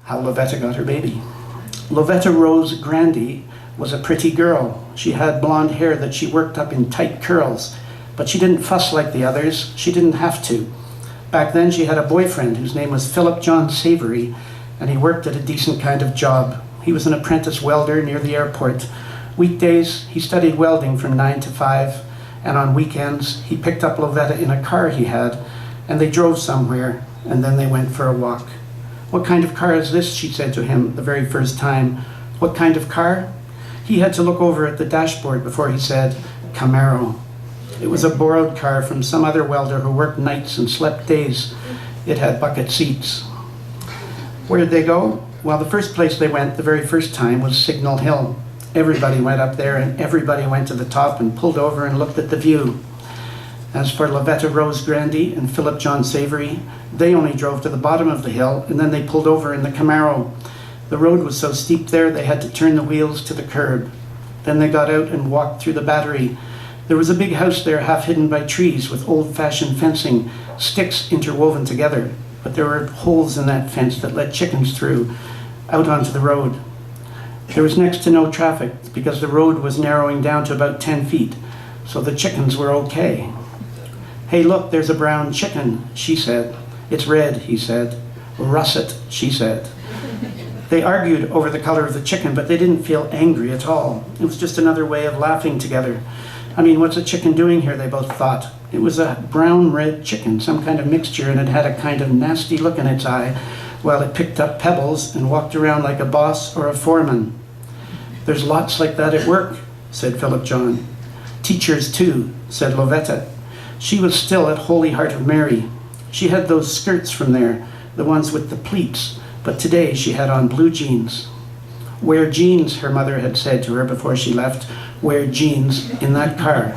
How Loveta Got Her Baby. Loveta Rose Grandy was a pretty girl. She had blonde hair that she worked up in tight curls, but she didn't fuss like the others. She didn't have to. Back then she had a boyfriend whose name was Philip John Savory, and he worked at a decent kind of job. He was an apprentice welder near the airport. Weekdays he studied welding from 9 to 5, and on weekends he picked up Loveta in a car he had, and they drove somewhere, and then they went for a walk. "What kind of car is this?" she said to him the very first time. "What kind of car?" He had to look over at the dashboard before he said, "Camaro." It was a borrowed car from some other welder who worked nights and slept days. It had bucket seats. Where did they go? Well, the first place they went the very first time was Signal Hill. Everybody went up there, and everybody went to the top and pulled over and looked at the view. As for Loveta Rose Grandy and Philip John Savory, they only drove to the bottom of the hill, and then they pulled over in the Camaro. The road was so steep there they had to turn the wheels to the curb. Then they got out and walked through the Battery. There was a big house there half hidden by trees with old-fashioned fencing, sticks interwoven together, but there were holes in that fence that let chickens through, out onto the road. There was next to no traffic because the road was narrowing down to about 10 feet, so the chickens were okay. "Hey, look, there's a brown chicken," she said. "It's red," he said. "Russet," she said. They argued over the color of the chicken, but they didn't feel angry at all. It was just another way of laughing together. I mean, what's a chicken doing here, they both thought. It was a brown-red chicken, some kind of mixture, and it had a kind of nasty look in its eye while it picked up pebbles and walked around like a boss or a foreman. "There's lots like that at work," said Philip John. "Teachers, too," said Loveta. She was still at Holy Heart of Mary. She had those skirts from there, the ones with the pleats, but today she had on blue jeans. "Wear jeans," her mother had said to her before she left. "Wear jeans in that car."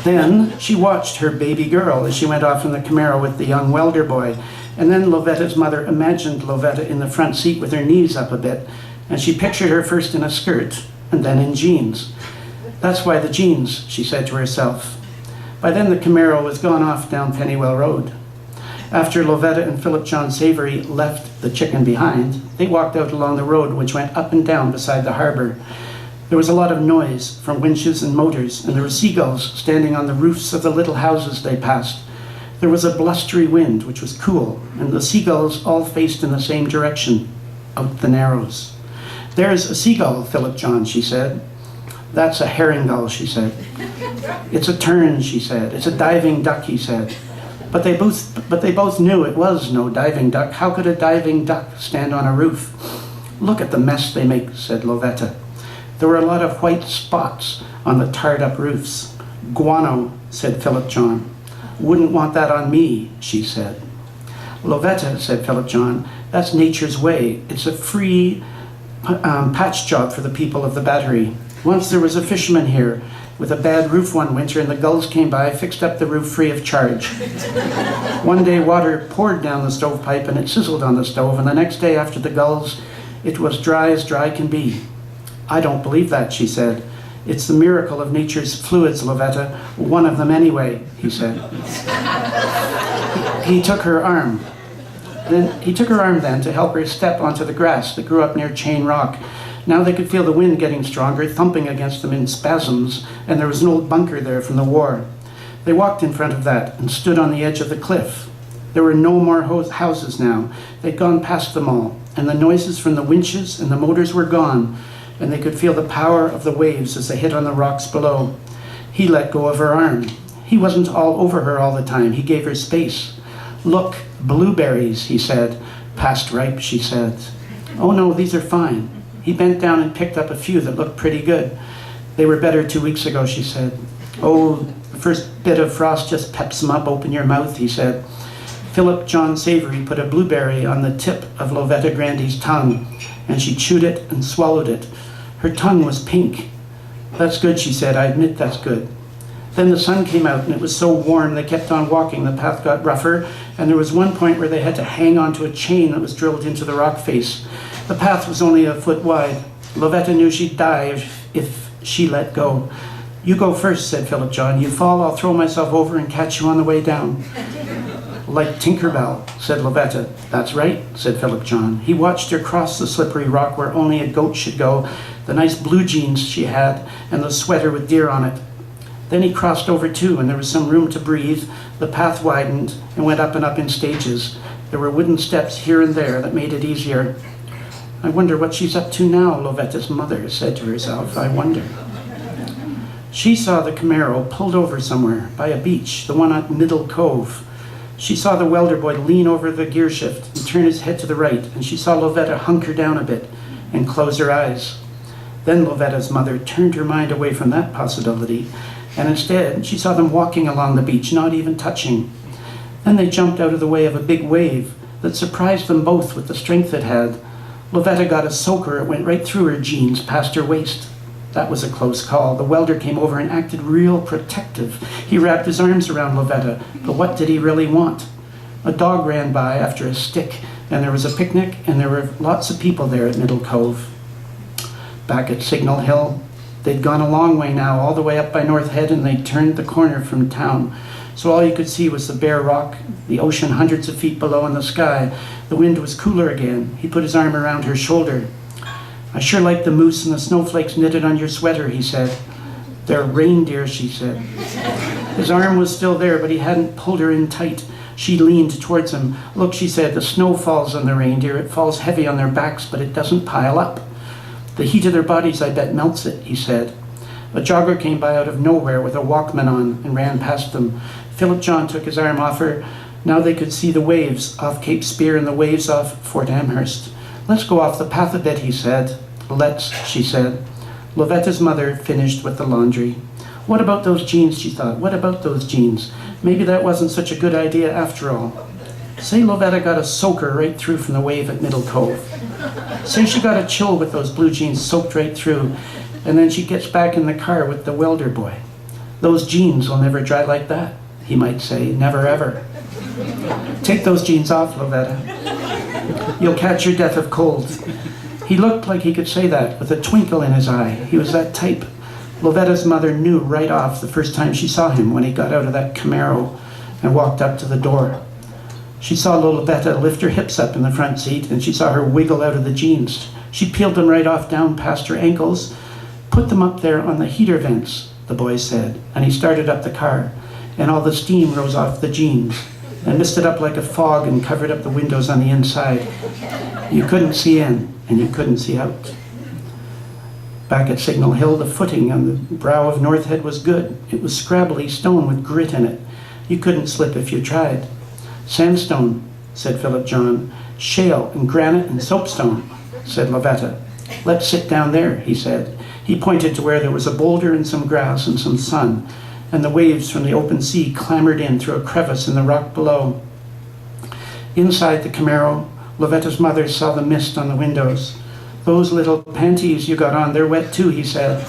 Then she watched her baby girl as she went off in the Camaro with the young welder boy, and then Loveta's mother imagined Loveta in the front seat with her knees up a bit, and she pictured her first in a skirt and then in jeans. "That's why the jeans," she said to herself. By then the Camaro was gone off down Pennywell Road. After Loveta and Philip John Savory left the chicken behind, they walked out along the road which went up and down beside the harbor. There was a lot of noise from winches and motors, and there were seagulls standing on the roofs of the little houses they passed. There was a blustery wind, which was cool, and the seagulls all faced in the same direction, out the Narrows. "There's a seagull, Philip John," she said. "That's a herring gull," she said. "It's a tern," she said. "It's a diving duck," he said. But they both knew it was no diving duck. How could a diving duck stand on a roof? "Look at the mess they make," said Loveta. There were a lot of white spots on the tarred-up roofs. "Guano," said Philip John. "Wouldn't want that on me," she said. "Loveta," said Philip John, "that's nature's way. It's a free patch job for the people of the Battery. Once there was a fisherman here with a bad roof one winter, and the gulls came by, fixed up the roof free of charge. One day water poured down the stovepipe and it sizzled on the stove, and the next day after the gulls, it was dry as dry can be." "I don't believe that," she said. "It's the miracle of nature's fluids, Loveta. One of them anyway," he said. He took her arm. He took her arm then to help her step onto the grass that grew up near Chain Rock. Now they could feel the wind getting stronger, thumping against them in spasms, and there was an old bunker there from the war. They walked in front of that and stood on the edge of the cliff. There were no more houses now. They'd gone past them all, and the noises from the winches and the motors were gone, and they could feel the power of the waves as they hit on the rocks below. He let go of her arm. He wasn't all over her all the time. He gave her space. "Look, blueberries," he said. "Past ripe," she said. "Oh no, these are fine." He bent down and picked up a few that looked pretty good. "They were better 2 weeks ago," she said. "Oh, the first bit of frost just peps them up. Open your mouth," he said. Philip John Savory put a blueberry on the tip of Loveta Grandy's tongue, and she chewed it and swallowed it. Her tongue was pink. "That's good," she said. "I admit that's good." Then the sun came out, and it was so warm they kept on walking. The path got rougher, and there was one point where they had to hang onto a chain that was drilled into the rock face. The path was only a foot wide. Loveta knew she'd die if she let go. "You go first," said Philip John. "You fall, I'll throw myself over and catch you on the way down." Like Tinkerbell, said Loveta. That's right, said Philip John. He watched her cross the slippery rock where only a goat should go, the nice blue jeans she had, and the sweater with deer on it. Then he crossed over too, and there was some room to breathe. The path widened and went up and up in stages. There were wooden steps here and there that made it easier. I wonder what she's up to now, Loveta's mother said to herself. I wonder. She saw the Camaro pulled over somewhere by a beach, the one at Middle Cove. She saw the welder boy lean over the gear shift and turn his head to the right, and she saw Loveta hunker down a bit and close her eyes. Then Loveta's mother turned her mind away from that possibility, and instead she saw them walking along the beach, not even touching. Then they jumped out of the way of a big wave that surprised them both with the strength it had. Loveta got a soaker. It went right through her jeans, past her waist. That was a close call. The welder came over and acted real protective. He wrapped his arms around Loveta, but what did he really want? A dog ran by after a stick, and there was a picnic, and there were lots of people there at Middle Cove. Back at Signal Hill, they'd gone a long way now, all the way up by North Head, and they'd turned the corner from town. So all you could see was the bare rock, the ocean hundreds of feet below in the sky. The wind was cooler again. He put his arm around her shoulder. I sure like the moose and the snowflakes knitted on your sweater, he said. They're reindeer, she said. His arm was still there, but he hadn't pulled her in tight. She leaned towards him. Look, she said, the snow falls on the reindeer. It falls heavy on their backs, but it doesn't pile up. The heat of their bodies, I bet, melts it, he said. A jogger came by out of nowhere with a Walkman on and ran past them. Philip John took his arm off her. Now they could see the waves off Cape Spear and the waves off Fort Amherst. Let's go off the path a bit, he said. Let's, she said. Loveta's mother finished with the laundry. What about those jeans, she thought. What about those jeans? Maybe that wasn't such a good idea after all. Say Loveta got a soaker right through from the wave at Middle Cove. Say she got a chill with those blue jeans soaked right through, and then she gets back in the car with the welder boy. Those jeans will never dry like that, he might say. Never ever. Take those jeans off, Loveta. You'll catch your death of cold. He looked like he could say that with a twinkle in his eye. He was that type. Loveta's mother knew right off the first time she saw him when he got out of that Camaro and walked up to the door. She saw Loveta lift her hips up in the front seat, and she saw her wiggle out of the jeans. She peeled them right off down past her ankles. Put them up there on the heater vents, the boy said, and he started up the car, and all the steam rose off the jeans and misted up like a fog and covered up the windows on the inside. You couldn't see in, and you couldn't see out. Back at Signal Hill, the footing on the brow of North Head was good. It was scrabbly stone with grit in it. You couldn't slip if you tried. Sandstone, said Philip John. Shale and granite and soapstone, said Loveta. Let's sit down there, he said. He pointed to where there was a boulder and some grass and some sun, and the waves from the open sea clambered in through a crevice in the rock below. Inside the Camaro, Loveta's mother saw the mist on the windows. Those little panties you got on, they're wet too, he said.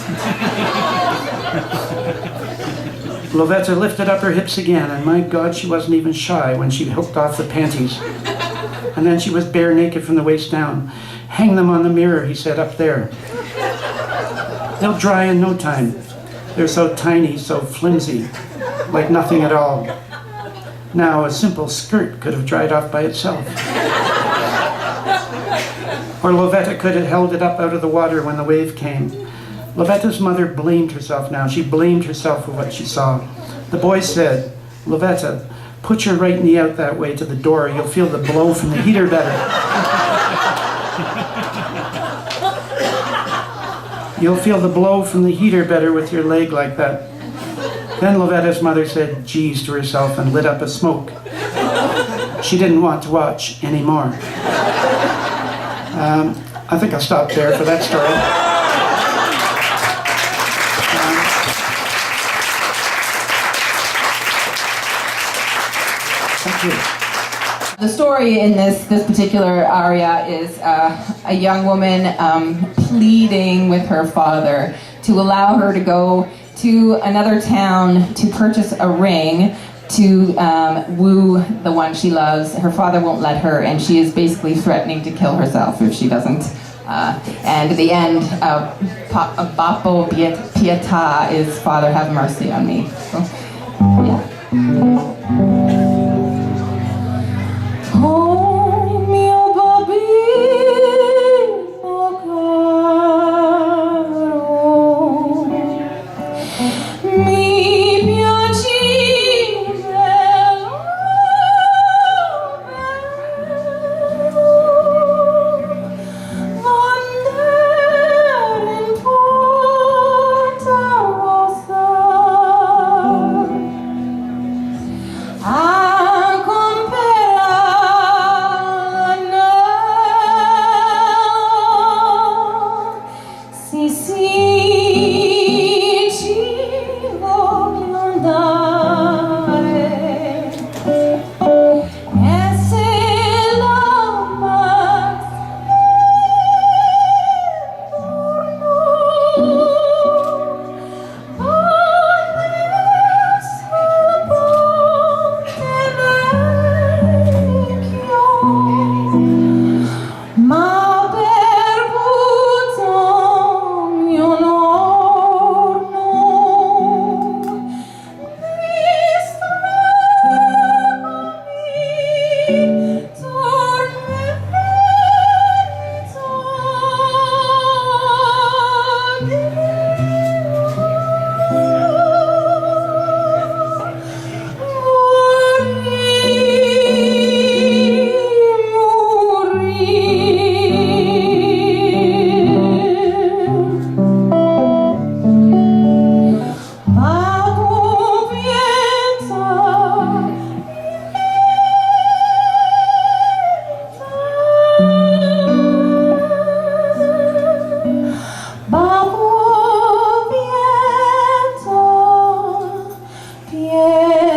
Loveta lifted up her hips again, and my God, she wasn't even shy when she hooked off the panties. And then she was bare naked from the waist down. Hang them on the mirror, he said, up there. They'll dry in no time. They're so tiny, so flimsy, like nothing at all. Now, a simple skirt could have dried off by itself. Or Loveta could have held it up out of the water when the wave came. Loveta's mother blamed herself now. She blamed herself for what she saw. The boy said, Loveta, put your right knee out that way to the door. You'll feel the blow from the heater better. You'll feel the blow from the heater better with your leg like that. Then Loveta's mother said geez to herself and lit up a smoke. She didn't want to watch anymore. I think I'll stop there for that story. Thank you. The story in this particular aria is a young woman pleading with her father to allow her to go to another town to purchase a ring to woo the one she loves. Her father won't let her, and she is basically threatening to kill herself if she doesn't. And at the end, Bappo Pietà is Father have mercy on me. So, yeah. away.